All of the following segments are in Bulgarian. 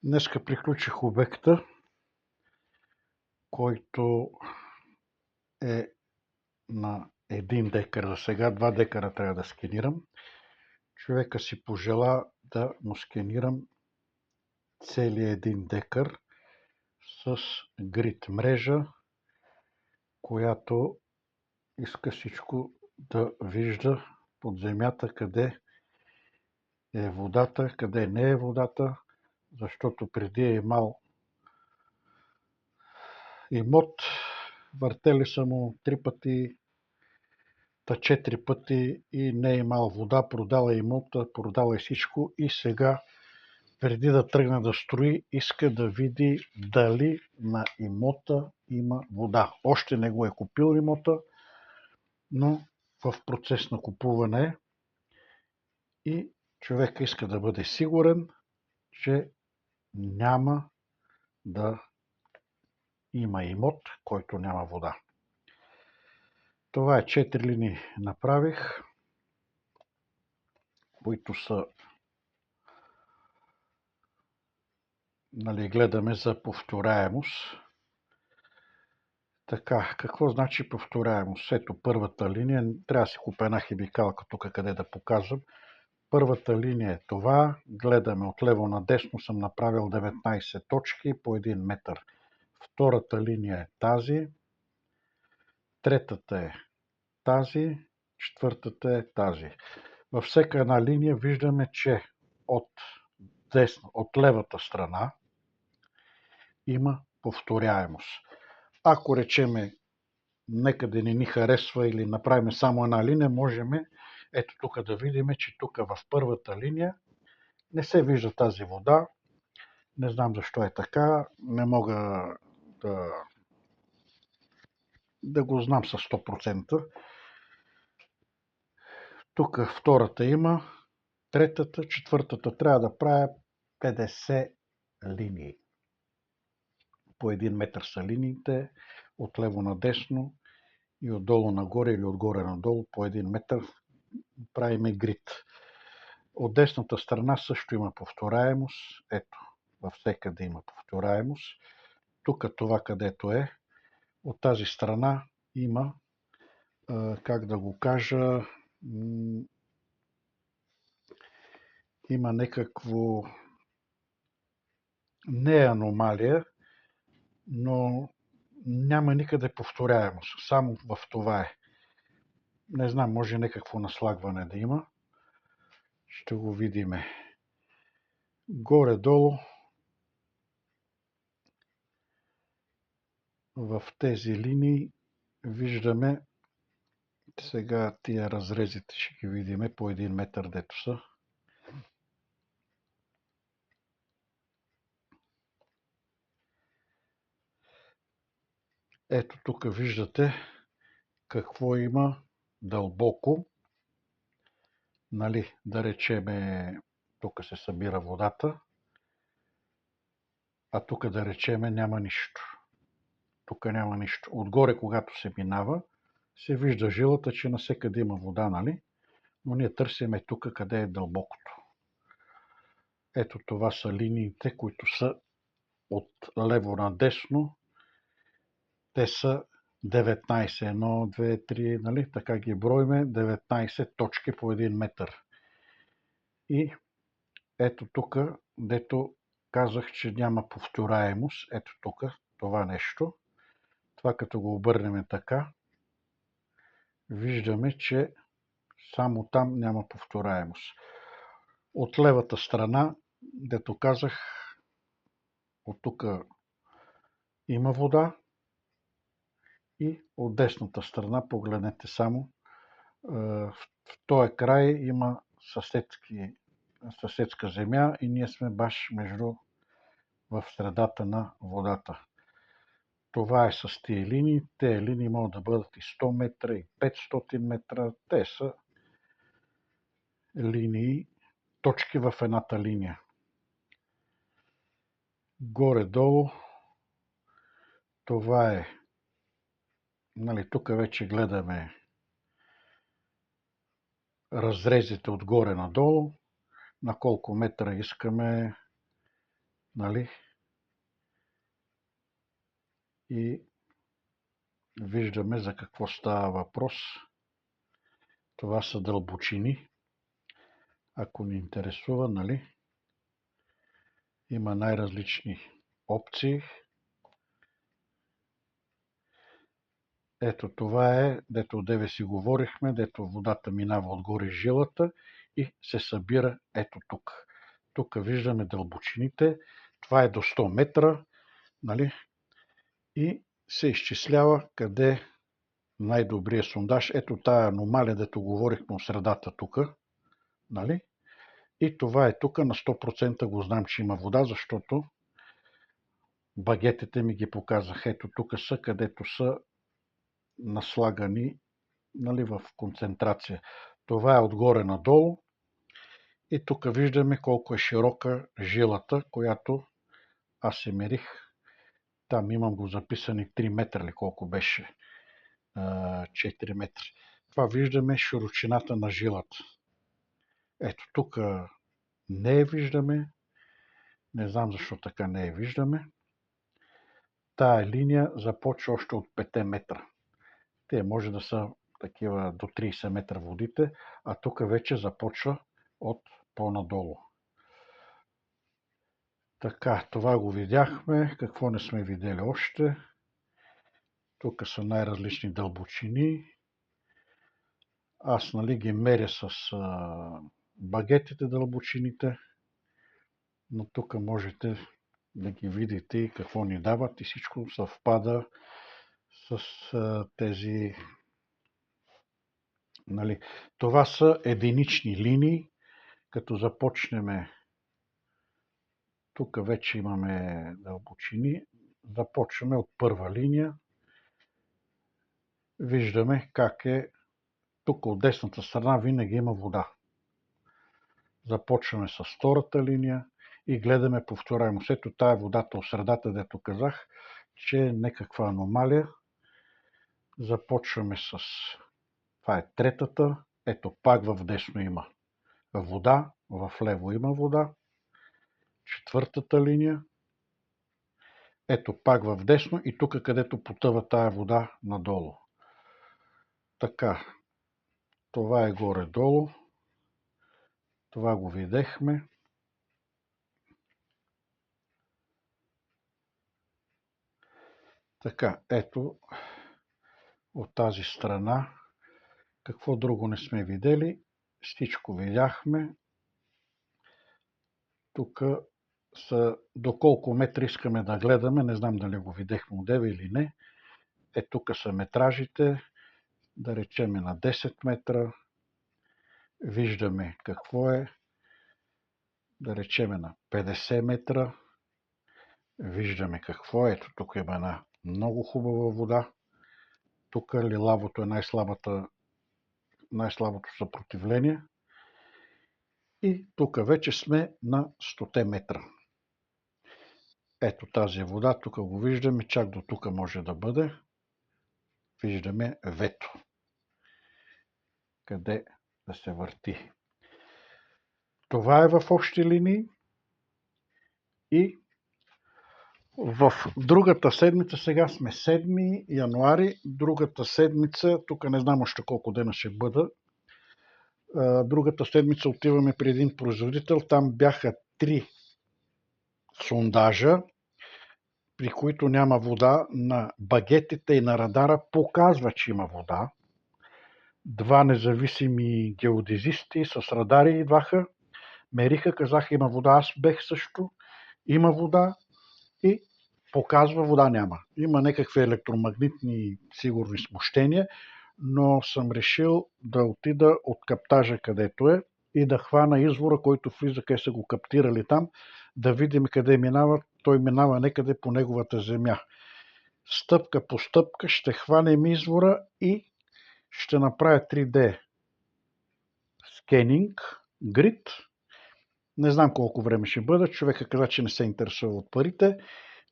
Днеска приключих обекта, който е на 1 декар. За сега 2 декара трябва да сканирам. Човека си пожела да му сканирам целия 1 декар с грид мрежа, която иска всичко да вижда под земята къде е водата, къде не е водата, защото преди е имал имот, въртели са му 3 пъти, 4 пъти и не е имал вода, продал е имота, продал е всичко и сега, преди да тръгне да строи, иска да види дали на имота има вода. Още не го е купил имота, но в процес на купуване е и човек иска да бъде сигурен, че няма да има имот, който няма вода. Това е 4 линии направих, които са, гледаме за повторяемост. Така, какво значи повторяемост? Ето първата линия, трябва да си купя една химикалка тук, къде да показвам. Първата линия е това, гледаме от лево на десно, съм направил 19 точки по 1 метър. Втората линия е тази, третата е тази, четвъртата е тази. Във всяка една линия виждаме, че от левата страна има повторяемост. Ако речеме некъде не ни харесва или направим само една линия, можем ето тук да видим, че тук в първата линия не се вижда тази вода. Не знам защо е така, не мога да го знам със 100%. Тук втората има, третата, четвъртата трябва да правя 50 линии. По 1 метър са линиите, от лево на десно и отдолу нагоре или отгоре надолу по 1 метър правиме грид. От десната страна също има повторяемост. Ето, във всекъде има повторяемост. Тук това където е, от тази страна има, как да го кажа, има някакво, не е аномалия, но няма никъде повторяемост. Само в това е. Не знам, може някакво наслагване да има. Ще го видиме. Горе-долу в тези линии виждаме, сега тия разрезите ще ги видиме по 1 метър дето са. Ето тук виждате какво има дълбоко. Да речеме, тук се събира водата, а тук да речеме няма нищо. Тук няма нищо. Отгоре, когато се минава, се вижда жилата, че навсекъде има вода, но ние търсиме тук, къде е дълбокото. Ето това са линиите, които са от лево на десно. Те са 19, 1, 2, 3, така ги броиме, 19 точки по 1 метър. И ето тук, дето казах, че няма повторяемост, ето тук, това нещо. Това като го обърнем така, виждаме, че само там няма повторяемост. От левата страна, дето казах, от тук има вода и от десната страна, погледнете само, в този край има съседска земя и ние сме баш в средата на водата. Това е с тия линии. Тези линии могат да бъдат и 100 метра, и 500 метра. Те са линии, точки в едната линия. Горе-долу това е. Тук вече гледаме разрезите отгоре надолу, на колко метра искаме Нали? И виждаме за какво става въпрос. Това са дълбочини. Ако ни интересува, нали? Има най-различни опции. Ето това е, дето одеве си говорихме, дето водата минава отгоре жилата и се събира ето тук. Тук виждаме дълбочините. Това е до 100 метра, нали? И се изчислява къде най-добрият сондаж. Ето тая аномалия, дето говорихме от средата тук, нали? И това е тук, на 100% го знам, че има вода, защото багетите ми ги показаха. Ето тук са, където са наслагани, нали, в концентрация. Това е отгоре надолу и тук виждаме колко е широка жилата, която аз се мерих. Там имам го записани 3 метра ли колко беше. 4 метра. Това виждаме широчината на жилата. Ето тук не я виждаме. Не знам защо така не я виждаме. Тая линия започва още от 5 метра. Те може да са такива до 30 метра водите, а тук вече започва от по-надолу. Така, това го видяхме. Какво не сме видели още? Тук са най-различни дълбочини. Аз, нали, ги меря с багетите дълбочините, но тук можете да ги видите и какво ни дават и всичко съвпада с тези. Нали. Това са единични линии, като започнем. Тук вече имаме дълбочини. Започваме от първа линия. Виждаме как е. Тук от десната страна винаги има вода. Започваме с втората линия и гледаме повторяемост. Ето тая водата от средата, дето казах, че е някаква аномалия. Започваме с. Това е третата. Ето пак в десно има вода, в лево има вода. Четвъртата линия. Ето пак в десно и тук, където потъва тая вода надолу. Така, това е горе-долу. Това го видяхме. Така, ето от тази страна. Какво друго не сме видели? Всичко видяхме. Тук са до колко метра искаме да гледаме. Не знам дали го видяхме одеве или не. Тук са метражите. Да речеме на 10 метра. Виждаме какво е. Да речеме на 50 метра. Виждаме какво е. Ето тук има една много хубава вода. Тук лилавото е най-слабото съпротивление. И тук вече сме на 100 метра. Ето тази вода, тук го виждаме, чак до тук може да бъде. Виждаме вето. Къде да се върти. Това е в общи линии. И в другата седмица, сега сме 7 януари, другата седмица, тук не знам още колко дена ще бъда, другата седмица отиваме при един производител, там бяха 3 сондажа, при които няма вода, на багетите и на радара показва, че има вода. 2 независими геодезисти с радари идваха, мериха, казаха има вода, аз бех също, има вода и показва вода няма. Има някакви електромагнитни сигурни смущения, но съм решил да отида от каптажа където е и да хвана извора, който влиза, къде са го каптирали там, да видим къде минава. Той минава некъде по неговата земя. Стъпка по стъпка ще хванем извора и ще направя 3D скенинг, грид. Не знам колко време ще бъде. Човека каза, че не се интересува от парите,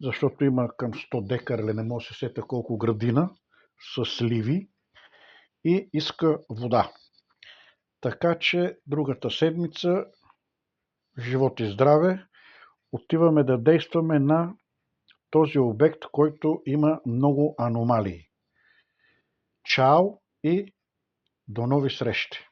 защото има към 100 декара, или не може да се сета колко градина с сливи и иска вода. Така че другата седмица, живот и здраве, отиваме да действаме на този обект, който има много аномалии. Чао и до нови срещи!